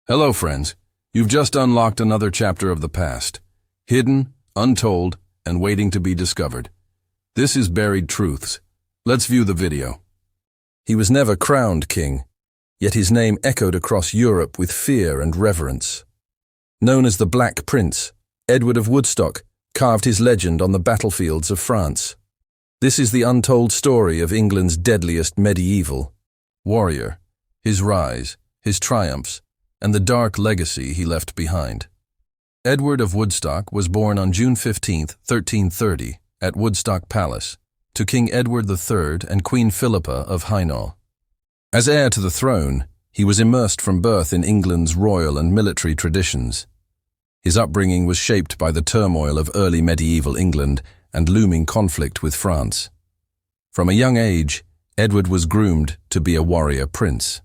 Hello, friends. You've just unlocked another chapter of the past, hidden, untold, and waiting to be discovered. This is Buried Truths. Let's view the video. He was never crowned king, yet his name echoed across Europe with fear and reverence. Known as the Black Prince, Edward of Woodstock carved his legend on the battlefields of France. This is the untold story of England's deadliest medieval warrior, his rise, his triumphs, and the dark legacy he left behind. Edward of Woodstock was born on June 15, 1330, at Woodstock Palace, to King Edward III and Queen Philippa of Hainault. As heir to the throne, he was immersed from birth in England's royal and military traditions. His upbringing was shaped by the turmoil of early medieval England and looming conflict with France. From a young age, Edward was groomed to be a warrior prince.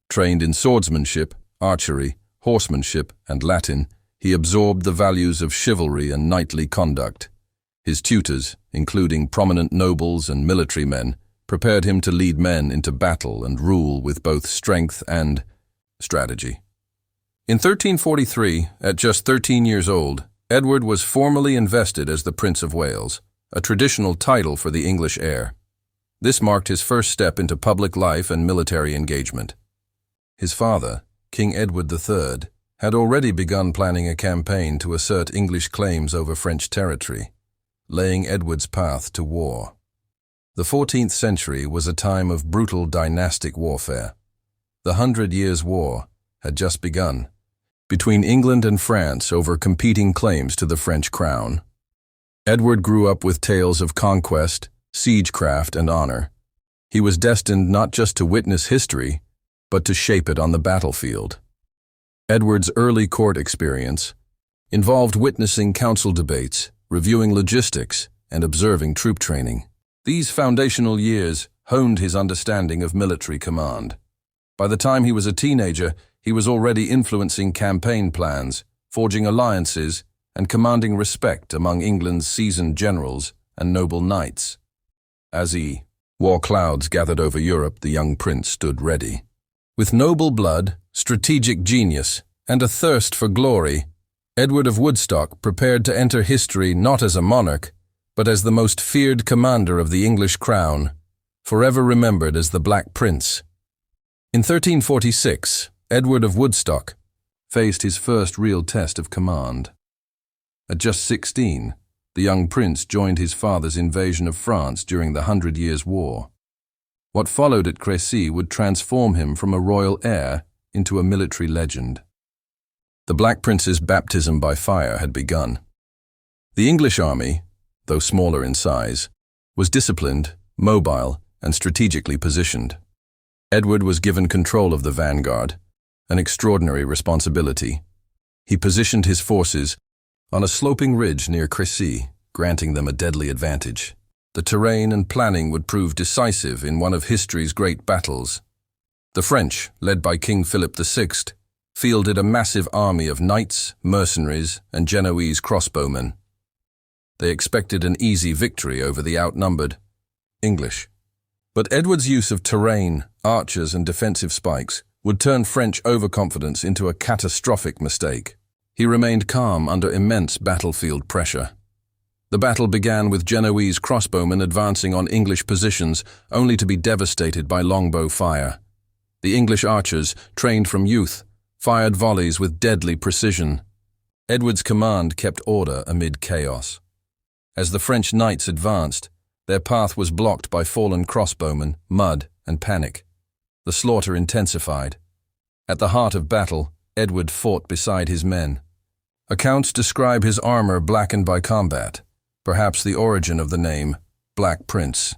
Trained in swordsmanship, archery, horsemanship, and Latin, he absorbed the values of chivalry and knightly conduct. His tutors, including prominent nobles and military men, prepared him to lead men into battle and rule with both strength and strategy. In 1343, at just 13 years old, Edward was formally invested as the Prince of Wales, a traditional title for the English heir. This marked his first step into public life and military engagement. His father, King Edward III, had already begun planning a campaign to assert English claims over French territory, laying Edward's path to war. The 14th century was a time of brutal dynastic warfare. The 100 Years' War had just begun, between England and France over competing claims to the French crown. Edward grew up with tales of conquest, siegecraft, and honor. He was destined not just to witness history, but to shape it on the battlefield. Edward's early court experience involved witnessing council debates, reviewing logistics, and observing troop training. These foundational years honed his understanding of military command. By the time he was a teenager, he was already influencing campaign plans, forging alliances, and commanding respect among England's seasoned generals and noble knights. As war clouds gathered over Europe, the young prince stood ready. With noble blood, strategic genius, and a thirst for glory, Edward of Woodstock prepared to enter history not as a monarch, but as the most feared commander of the English crown, forever remembered as the Black Prince. In 1346, Edward of Woodstock faced his first real test of command. At just 16, the young prince joined his father's invasion of France during the 100 Years' War. What followed at Crecy would transform him from a royal heir into a military legend. The Black Prince's baptism by fire had begun. The English army, though smaller in size, was disciplined, mobile, and strategically positioned. Edward was given control of the vanguard, an extraordinary responsibility. He positioned his forces on a sloping ridge near Crecy, granting them a deadly advantage. The terrain and planning would prove decisive in one of history's great battles. The French, led by King Philip VI, fielded a massive army of knights, mercenaries, and Genoese crossbowmen. They expected an easy victory over the outnumbered English. But Edward's use of terrain, archers, and defensive spikes would turn French overconfidence into a catastrophic mistake. He remained calm under immense battlefield pressure. The battle began with Genoese crossbowmen advancing on English positions, only to be devastated by longbow fire. The English archers, trained from youth, fired volleys with deadly precision. Edward's command kept order amid chaos. As the French knights advanced, their path was blocked by fallen crossbowmen, mud, and panic. The slaughter intensified. At the heart of battle, Edward fought beside his men. Accounts describe his armor blackened by combat, perhaps the origin of the name Black Prince.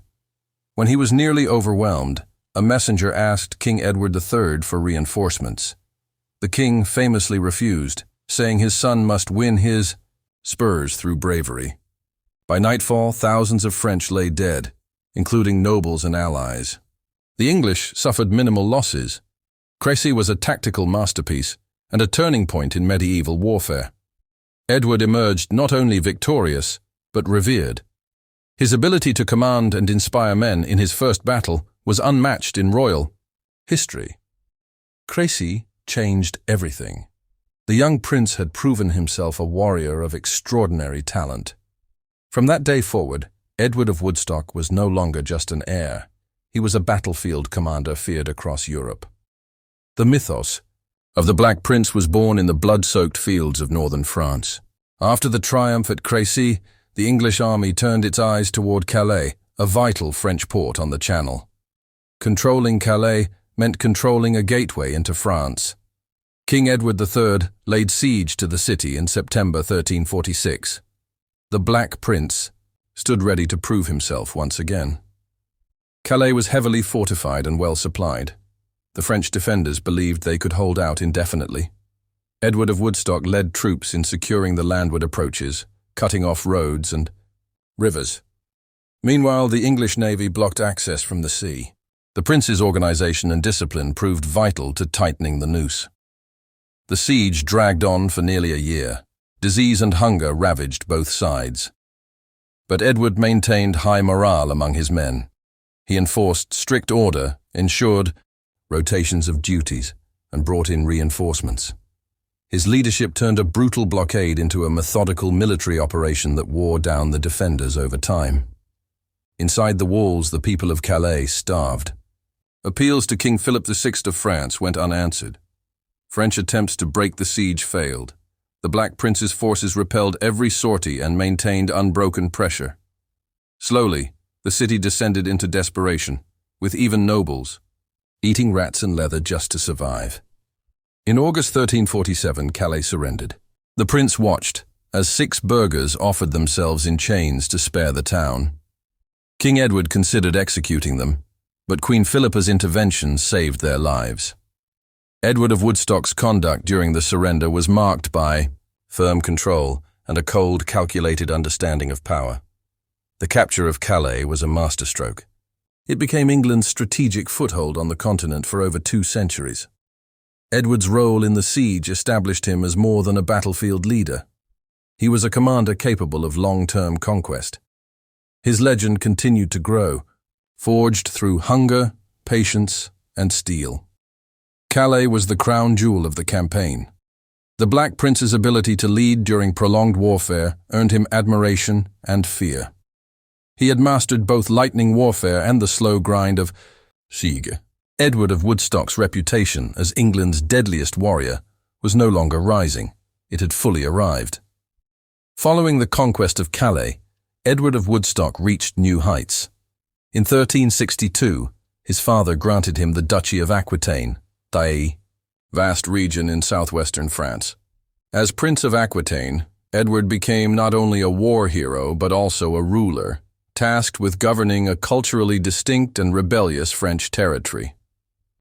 When he was nearly overwhelmed, a messenger asked King Edward III for reinforcements. The king famously refused, saying his son must win his spurs through bravery. By nightfall, thousands of French lay dead, including nobles and allies. The English suffered minimal losses. Crecy was a tactical masterpiece and a turning point in medieval warfare. Edward emerged not only victorious, but revered. His ability to command and inspire men in his first battle was unmatched in royal history. Crecy changed everything. The young prince had proven himself a warrior of extraordinary talent. From that day forward, Edward of Woodstock was no longer just an heir. He was a battlefield commander feared across Europe. The mythos of the Black Prince was born in the blood-soaked fields of northern France. After the triumph at Crécy, the English army turned its eyes toward Calais, a vital French port on the Channel. Controlling Calais meant controlling a gateway into France. King Edward III laid siege to the city in September 1346. The Black Prince stood ready to prove himself once again. Calais was heavily fortified and well supplied. The French defenders believed they could hold out indefinitely. Edward of Woodstock led troops in securing the landward approaches, cutting off roads and rivers. Meanwhile, the English navy blocked access from the sea. The prince's organization and discipline proved vital to tightening the noose. The siege dragged on for nearly a year. Disease and hunger ravaged both sides. But Edward maintained high morale among his men. He enforced strict order, ensured rotations of duties, and brought in reinforcements. His leadership turned a brutal blockade into a methodical military operation that wore down the defenders over time. Inside the walls, the people of Calais starved. Appeals to King Philip VI of France went unanswered. French attempts to break the siege failed. The Black Prince's forces repelled every sortie and maintained unbroken pressure. Slowly, the city descended into desperation, with even nobles eating rats and leather just to survive. In August 1347, Calais surrendered. The prince watched as 6 burghers offered themselves in chains to spare the town. King Edward considered executing them, but Queen Philippa's intervention saved their lives. Edward of Woodstock's conduct during the surrender was marked by firm control and a cold, calculated understanding of power. The capture of Calais was a masterstroke. It became England's strategic foothold on the continent for over 2 centuries. Edward's role in the siege established him as more than a battlefield leader. He was a commander capable of long-term conquest. His legend continued to grow, forged through hunger, patience, and steel. Calais was the crown jewel of the campaign. The Black Prince's ability to lead during prolonged warfare earned him admiration and fear. He had mastered both lightning warfare and the slow grind of siege. Edward of Woodstock's reputation as England's deadliest warrior was no longer rising. It had fully arrived. Following the conquest of Calais, Edward of Woodstock reached new heights. In 1362, his father granted him the Duchy of Aquitaine, vast region in southwestern France. As Prince of Aquitaine, Edward became not only a war hero but also a ruler, tasked with governing a culturally distinct and rebellious French territory.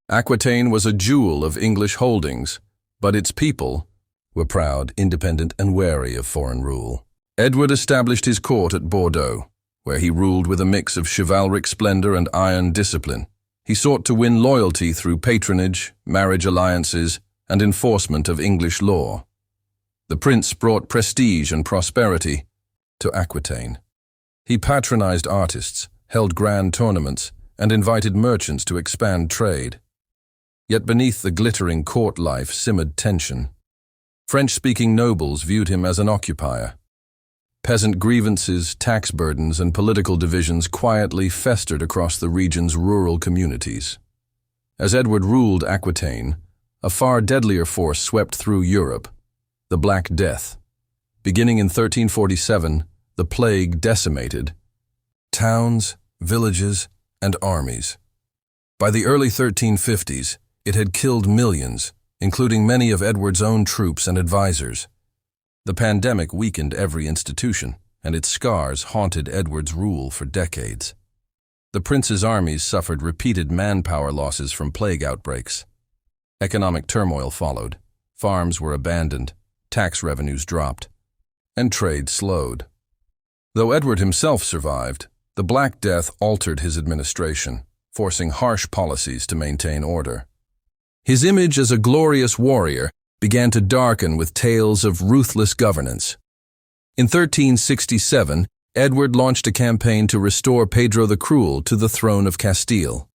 Aquitaine was a jewel of English holdings, but its people were proud, independent, and wary of foreign rule. Edward established his court at Bordeaux, where he ruled with a mix of chivalric splendor and iron discipline. He sought to win loyalty through patronage, marriage alliances, and enforcement of English law. The prince brought prestige and prosperity to Aquitaine. He patronized artists, held grand tournaments, and invited merchants to expand trade. Yet beneath the glittering court life simmered tension. French-speaking nobles viewed him as an occupier. Peasant grievances, tax burdens, and political divisions quietly festered across the region's rural communities. As Edward ruled Aquitaine, a far deadlier force swept through Europe, the Black Death. Beginning in 1347, the plague decimated towns, villages, and armies. By the early 1350s, it had killed millions, including many of Edward's own troops and advisors. The pandemic weakened every institution, and its scars haunted Edward's rule for decades. The prince's armies suffered repeated manpower losses from plague outbreaks. Economic turmoil followed. Farms were abandoned, tax revenues dropped, and trade slowed. Though Edward himself survived, the Black Death altered his administration, forcing harsh policies to maintain order. His image as a glorious warrior began to darken with tales of ruthless governance. In 1367, Edward launched a campaign to restore Pedro the Cruel to the throne of Castile.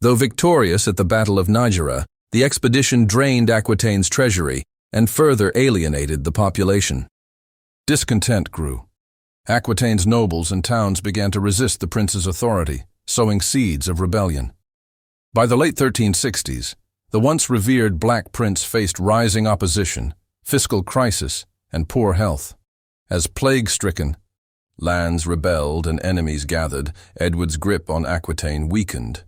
Though victorious at the Battle of Nígera, The expedition drained Aquitaine's treasury and further alienated the population. Discontent grew. Aquitaine's nobles and towns began to resist the prince's authority, sowing seeds of rebellion. By the late 1360s, the once revered Black Prince faced rising opposition, fiscal crisis, and poor health. As plague-stricken, lands rebelled and enemies gathered, Edward's grip on Aquitaine weakened.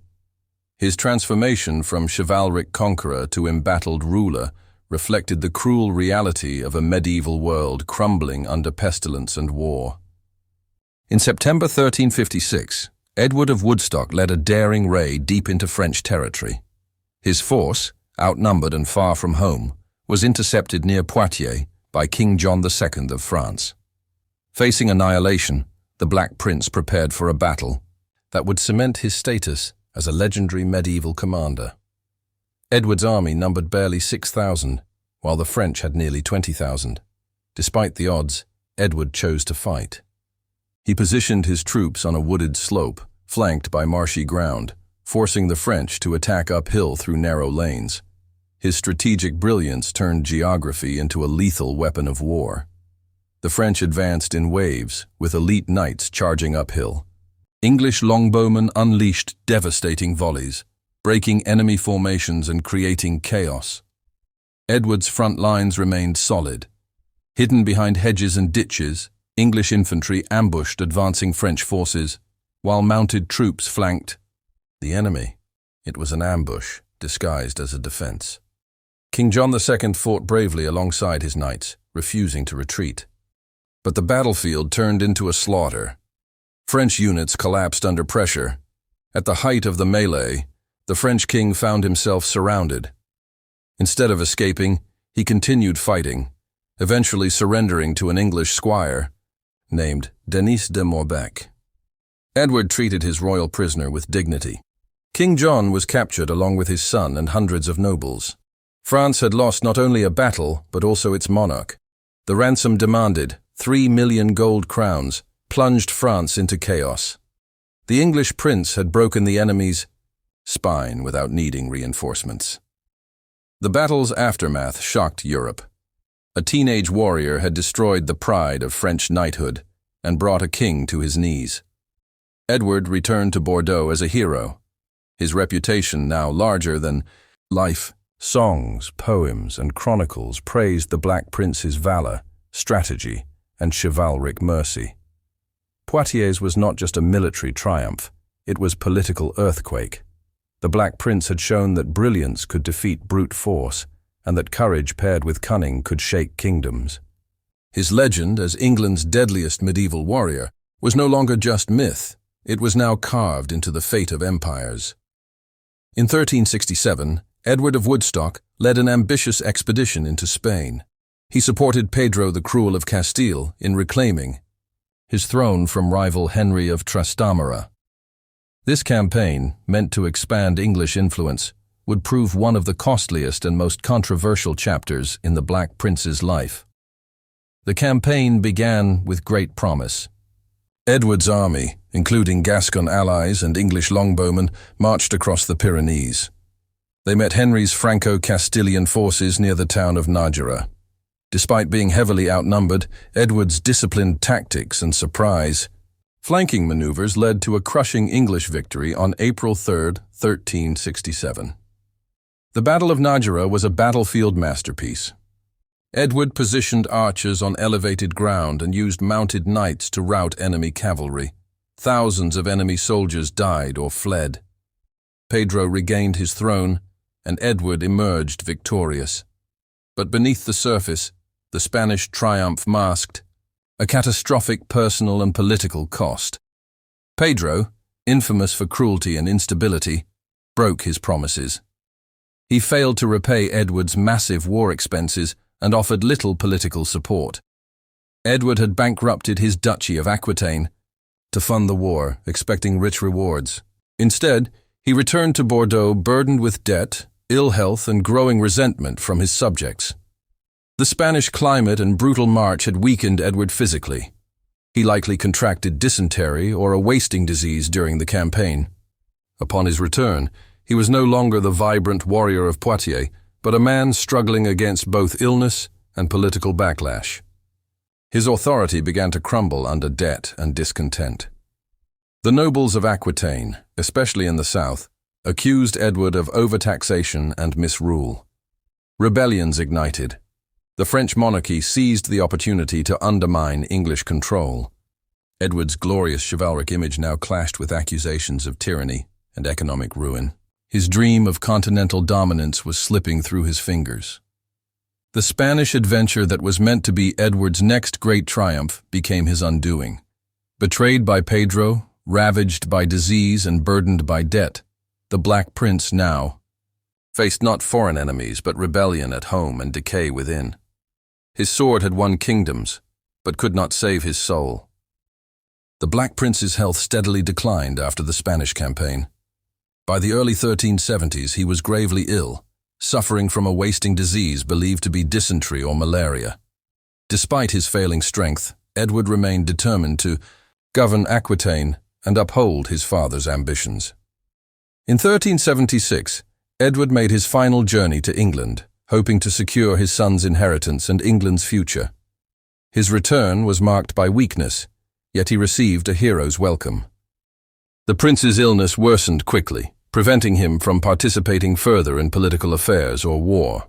His transformation from chivalric conqueror to embattled ruler reflected the cruel reality of a medieval world crumbling under pestilence and war. In September 1356, Edward of Woodstock led a daring raid deep into French territory. His force, outnumbered and far from home, was intercepted near Poitiers by King John II of France. Facing annihilation, the Black Prince prepared for a battle that would cement his status as a legendary medieval commander. Edward's army numbered barely 6,000, while the French had nearly 20,000. Despite the odds, Edward chose to fight. He positioned his troops on a wooded slope, flanked by marshy ground, forcing the French to attack uphill through narrow lanes. His strategic brilliance turned geography into a lethal weapon of war. The French advanced in waves, with elite knights charging uphill. English longbowmen unleashed devastating volleys, breaking enemy formations and creating chaos. Edward's front lines remained solid. Hidden behind hedges and ditches, English infantry ambushed advancing French forces, while mounted troops flanked the enemy. It was an ambush, disguised as a defense. King John II fought bravely alongside his knights, refusing to retreat. But the battlefield turned into a slaughter. French units collapsed under pressure. At the height of the melee, the French king found himself surrounded. Instead of escaping, he continued fighting, eventually surrendering to an English squire named Denis de Morbecque. Edward treated his royal prisoner with dignity. King John was captured along with his son and hundreds of nobles. France had lost not only a battle, but also its monarch. The ransom demanded, 3 million gold crowns, plunged France into chaos. The English prince had broken the enemy's spine without needing reinforcements. The battle's aftermath shocked Europe. A teenage warrior had destroyed the pride of French knighthood and brought a king to his knees. Edward returned to Bordeaux as a hero, his reputation now larger than life. Songs, poems, and chronicles praised the Black Prince's valor, strategy, and chivalric mercy. Poitiers was not just a military triumph, it was political earthquake. The Black Prince had shown that brilliance could defeat brute force, and that courage paired with cunning could shake kingdoms. His legend as England's deadliest medieval warrior was no longer just myth, it was now carved into the fate of empires. In 1367, Edward of Woodstock led an ambitious expedition into Spain. He supported Pedro the Cruel of Castile in reclaiming his throne from rival Henry of Trastamara. This campaign, meant to expand English influence, would prove one of the costliest and most controversial chapters in the Black Prince's life. The campaign began with great promise. Edward's army, including Gascon allies and English longbowmen, marched across the Pyrenees. They met Henry's Franco-Castilian forces near the town of Nájera. Despite being heavily outnumbered, Edward's disciplined tactics and surprise flanking maneuvers led to a crushing English victory on April 3, 1367. The Battle of Nájera was a battlefield masterpiece. Edward positioned archers on elevated ground and used mounted knights to rout enemy cavalry. Thousands of enemy soldiers died or fled. Pedro regained his throne, and Edward emerged victorious. But beneath the surface, the Spanish triumph masked a catastrophic personal and political cost. Pedro, infamous for cruelty and instability, broke his promises. He failed to repay Edward's massive war expenses and offered little political support. Edward had bankrupted his Duchy of Aquitaine to fund the war, expecting rich rewards. Instead, he returned to Bordeaux burdened with debt, ill health, and growing resentment from his subjects. The Spanish climate and brutal march had weakened Edward physically. He likely contracted dysentery or a wasting disease during the campaign. Upon his return, He was no longer the vibrant warrior of Poitiers, but a man struggling against both illness and political backlash. His authority began to crumble under debt and discontent. The nobles of Aquitaine, especially in the south, accused Edward of overtaxation and misrule. Rebellions ignited. The French monarchy seized the opportunity to undermine English control. Edward's glorious chivalric image now clashed with accusations of tyranny and economic ruin. His dream of continental dominance was slipping through his fingers. The Spanish adventure that was meant to be Edward's next great triumph became his undoing. Betrayed by Pedro, ravaged by disease and burdened by debt, the Black Prince now faced not foreign enemies but rebellion at home and decay within. His sword had won kingdoms, but could not save his soul. The Black Prince's health steadily declined after the Spanish campaign. By the early 1370s, he was gravely ill, suffering from a wasting disease believed to be dysentery or malaria. Despite his failing strength, Edward remained determined to govern Aquitaine and uphold his father's ambitions. In 1376, Edward made his final journey to England, hoping to secure his son's inheritance and England's future. His return was marked by weakness, yet he received a hero's welcome. The prince's illness worsened quickly, preventing him from participating further in political affairs or war.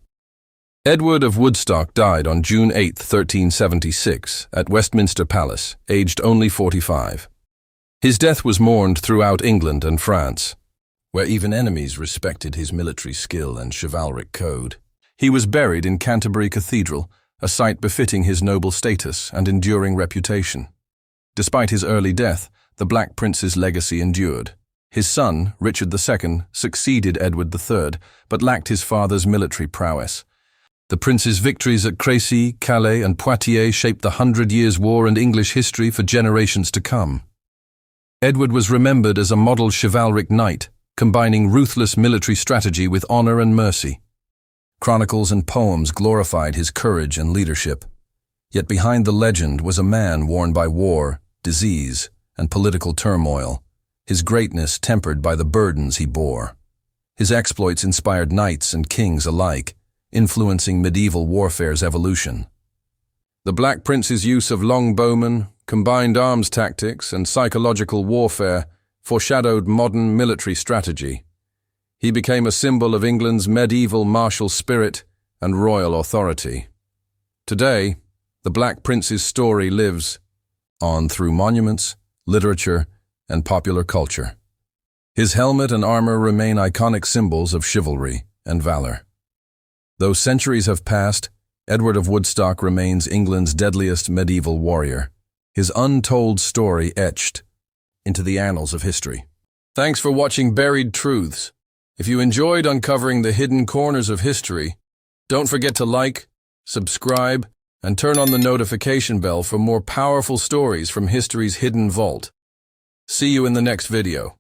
Edward of Woodstock died on June 8, 1376, at Westminster Palace, aged only 45. His death was mourned throughout England and France, where even enemies respected his military skill and chivalric code. He was buried in Canterbury Cathedral, a site befitting his noble status and enduring reputation. Despite his early death, the Black Prince's legacy endured. His son, Richard II, succeeded Edward III, but lacked his father's military prowess. The prince's victories at Crecy, Calais, and Poitiers shaped the 100 Years' War and English history for generations to come. Edward was remembered as a model chivalric knight, combining ruthless military strategy with honor and mercy. Chronicles and poems glorified his courage and leadership. Yet behind the legend was a man worn by war, disease, and political turmoil, his greatness tempered by the burdens he bore. His exploits inspired knights and kings alike, influencing medieval warfare's evolution. The Black Prince's use of longbowmen, combined arms tactics, and psychological warfare foreshadowed modern military strategy. He became a symbol of England's medieval martial spirit and royal authority. Today, the Black Prince's story lives on through monuments, literature, and popular culture. His helmet and armor remain iconic symbols of chivalry and valor. Though centuries have passed, Edward of Woodstock remains England's deadliest medieval warrior, his untold story etched into the annals of history. Thanks for watching Buried Truths. If you enjoyed uncovering the hidden corners of history, don't forget to like, subscribe, and turn on the notification bell for more powerful stories from history's hidden vault. See you in the next video.